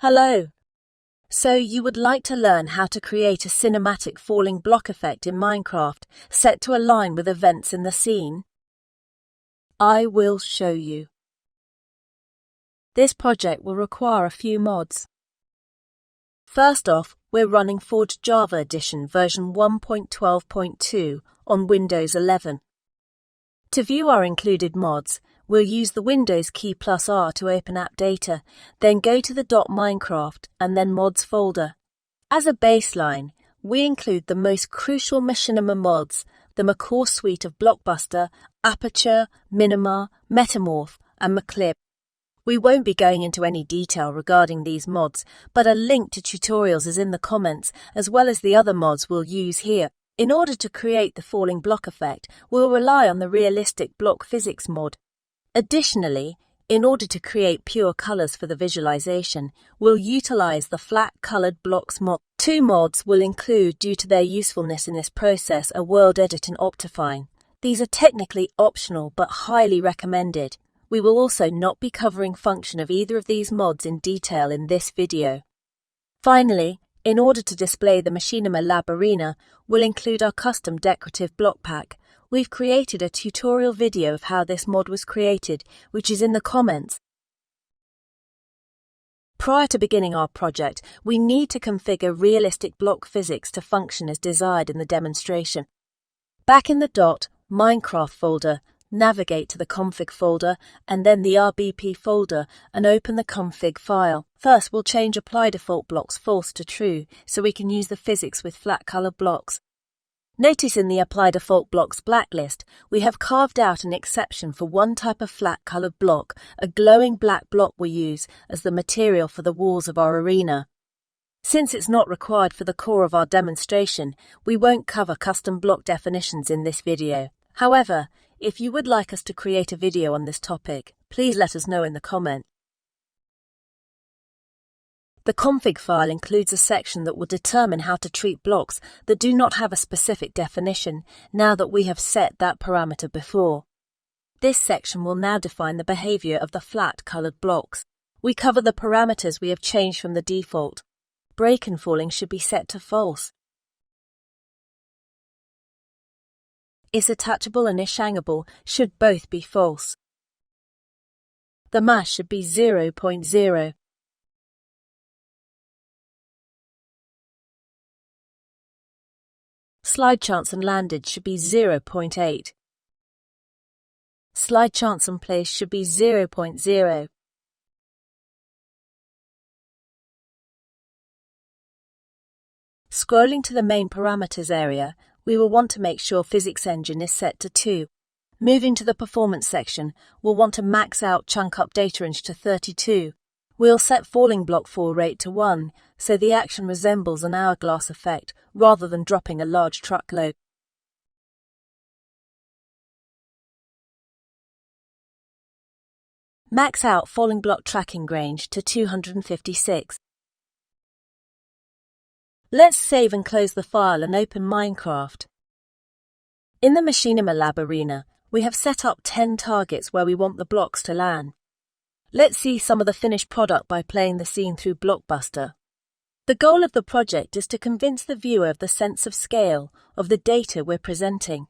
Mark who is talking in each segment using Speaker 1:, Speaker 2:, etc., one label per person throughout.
Speaker 1: Hello. So you would like to learn how to create a cinematic falling block effect in Minecraft set to align with events in the scene? I will show you. This project will require a few mods. First off, we're running Forge Java Edition version 1.12.2 on Windows 11. To view our included mods, we'll use the Windows key +R to open app data, then go to the .minecraft and then mods folder. As a baseline, we include the most crucial machinima mods, the Macore suite of Blockbuster, Aperture, Minima, Metamorph, and Maclip. We won't be going into any detail regarding these mods, but a link to tutorials is in the comments, as well as the other mods we'll use here. In order to create the falling block effect, we'll rely on the realistic block physics mod. Additionally, in order to create pure colors for the visualization, we'll utilize the flat colored blocks mod. Two mods will include, due to their usefulness in this process, a world edit and Optifine. These are technically optional but highly recommended. We will also not be covering function of either of these mods in detail in this video. Finally, in order to display the Machinima Lab Arena, we'll include our custom decorative block pack. We've created a tutorial video of how this mod was created, which is in the comments. Prior to beginning our project, we need to configure realistic block physics to function as desired in the demonstration. Back in the .minecraft folder, navigate to the config folder and then the RBP folder and open the config file. First, we'll change apply default blocks false to true so we can use the physics with flat color blocks. Notice in the apply default blocks blacklist, we have carved out an exception for one type of flat colored block, a glowing black block we use as the material for the walls of our arena. Since it's not required for the core of our demonstration, we won't cover custom block definitions in this video. However, if you would like us to create a video on this topic, please let us know in the comments. The config file includes a section that will determine how to treat blocks that do not have a specific definition, now that we have set that parameter before. This section will now define the behavior of the flat colored blocks. We cover the parameters we have changed from the default. Break and falling should be set to false. Is attachable and ishangable should both be false. The mass should be 0.0. Slide chance and landed should be 0.8. Slide chance and place should be 0.0. Scrolling to the main parameters area, we will want to make sure physics engine is set to 2. Moving to the performance section, we'll want to max out chunk up data range to 32. We'll set falling block fall rate to 1, so the action resembles an hourglass effect rather than dropping a large truckload. Max out falling block tracking range to 256. Let's save and close the file and open Minecraft. In the Machinima Lab Arena, we have set up 10 targets where we want the blocks to land. Let's see some of the finished product by playing the scene through Blockbuster. The goal of the project is to convince the viewer of the sense of scale of the data we're presenting.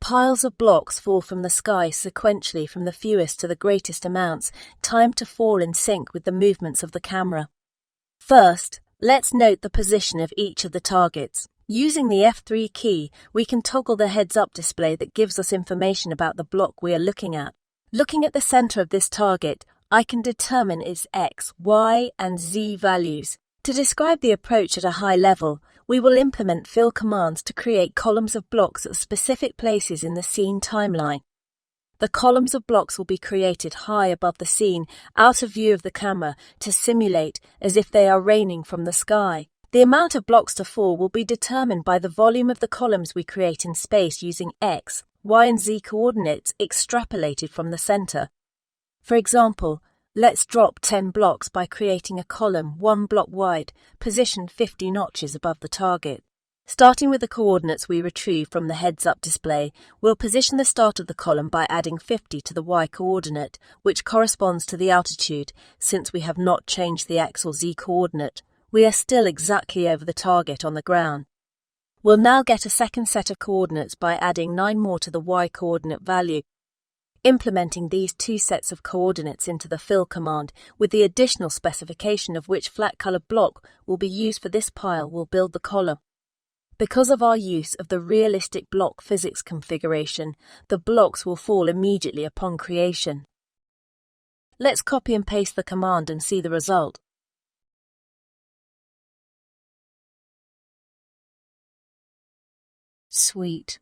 Speaker 1: Piles of blocks fall from the sky sequentially from the fewest to the greatest amounts, timed to fall in sync with the movements of the camera. First, let's note the position of each of the targets. Using the F3 key, we can toggle the heads-up display that gives us information about the block we are looking at. Looking at the center of this target, I can determine its X, Y, and Z values. To describe the approach at a high level, we will implement fill commands to create columns of blocks at specific places in the scene timeline. The columns of blocks will be created high above the scene, out of view of the camera, to simulate as if they are raining from the sky. The amount of blocks to fall will be determined by the volume of the columns we create in space using X, Y, and Z coordinates extrapolated from the center. For example, let's drop 10 blocks by creating a column 1 block wide, positioned 50 notches above the target. Starting with the coordinates we retrieve from the heads-up display, we'll position the start of the column by adding 50 to the y coordinate, which corresponds to the altitude. Since we have not changed the x or z coordinate, we are still exactly over the target on the ground. We'll now get a second set of coordinates by adding 9 more to the y coordinate value. Implementing these two sets of coordinates into the fill command with the additional specification of which flat-colored block will be used for this pile will build the column. Because of our use of the realistic block physics configuration, the blocks will fall immediately upon creation. Let's copy and paste the command and see the result. Sweet.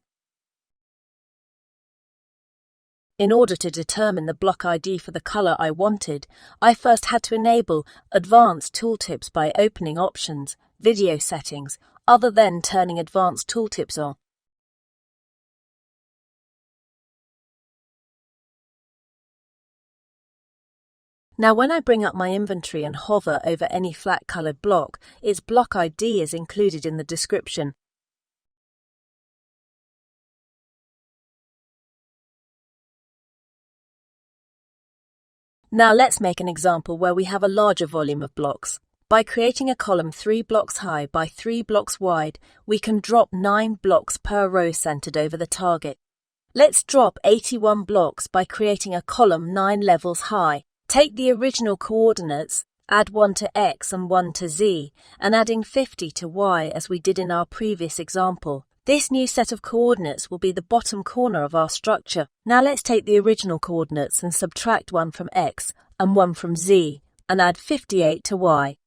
Speaker 1: In order to determine the block ID for the color I wanted, I first had to enable Advanced Tooltips by opening Options, Video Settings, other than turning Advanced Tooltips on. Now when I bring up my inventory and hover over any flat-colored block, its block ID is included in the description. Now let's make an example where we have a larger volume of blocks. By creating a column 3 blocks high by 3 blocks wide, we can drop 9 blocks per row centered over the target. Let's drop 81 blocks by creating a column 9 levels high. Take the original coordinates, add 1 to x and 1 to z, and adding 50 to y as we did in our previous example. This new set of coordinates will be the bottom corner of our structure. Now let's take the original coordinates and subtract 1 from x and 1 from z, and add 58 to y.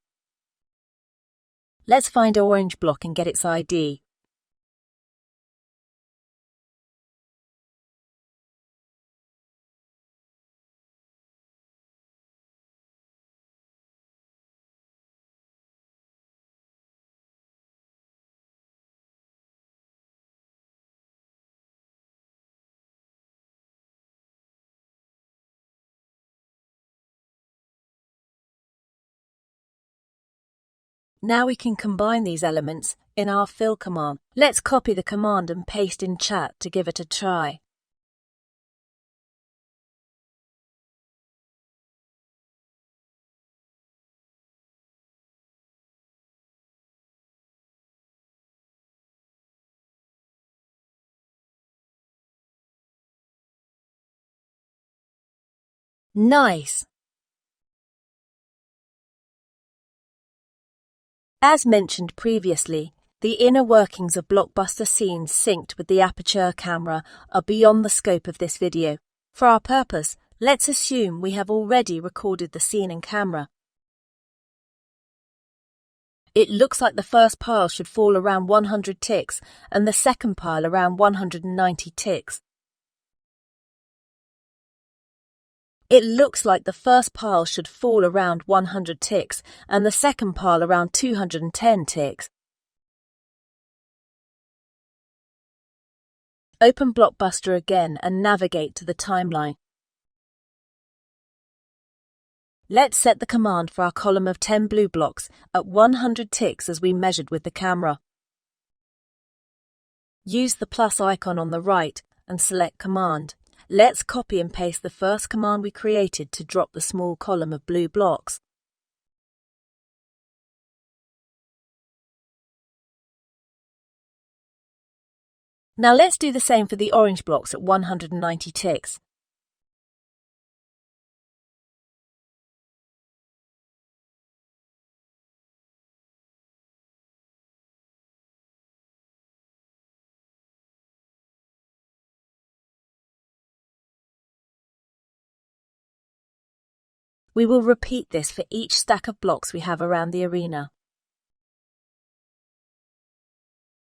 Speaker 1: Let's find our orange block and get its ID. Now we can combine these elements in our fill command. Let's copy the command and paste in chat to give it a try. Nice! As mentioned previously, the inner workings of Blockbuster scenes synced with the aperture camera are beyond the scope of this video. For our purpose, let's assume we have already recorded the scene in camera. It looks like the first pile should fall around 100 ticks and the second pile around 190 ticks. It looks like the first pile should fall around 100 ticks and the second pile around 210 ticks. Open Blockbuster again and navigate to the timeline. Let's set the command for our column of 10 blue blocks at 100 ticks as we measured with the camera. Use the plus icon on the right and select Command. Let's copy and paste the first command we created to drop the small column of blue blocks. Now let's do the same for the orange blocks at 190 ticks. We will repeat this for each stack of blocks we have around the arena.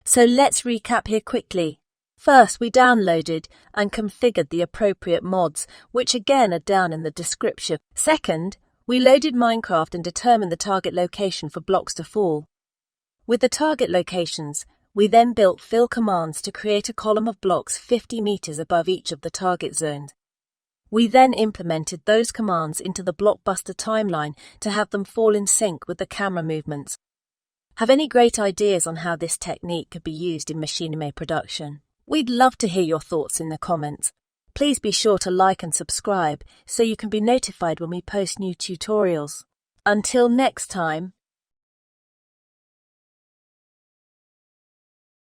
Speaker 1: So let's recap here quickly. First, we downloaded and configured the appropriate mods, which again are down in the description. Second, we loaded Minecraft and determined the target location for blocks to fall. With the target locations, we then built fill commands to create a column of blocks 50 meters above each of the target zones. We then implemented those commands into the Blockbuster timeline to have them fall in sync with the camera movements. Have any great ideas on how this technique could be used in machinime production? We'd love to hear your thoughts in the comments. Please be sure to like and subscribe so you can be notified when we post new tutorials. Until next time.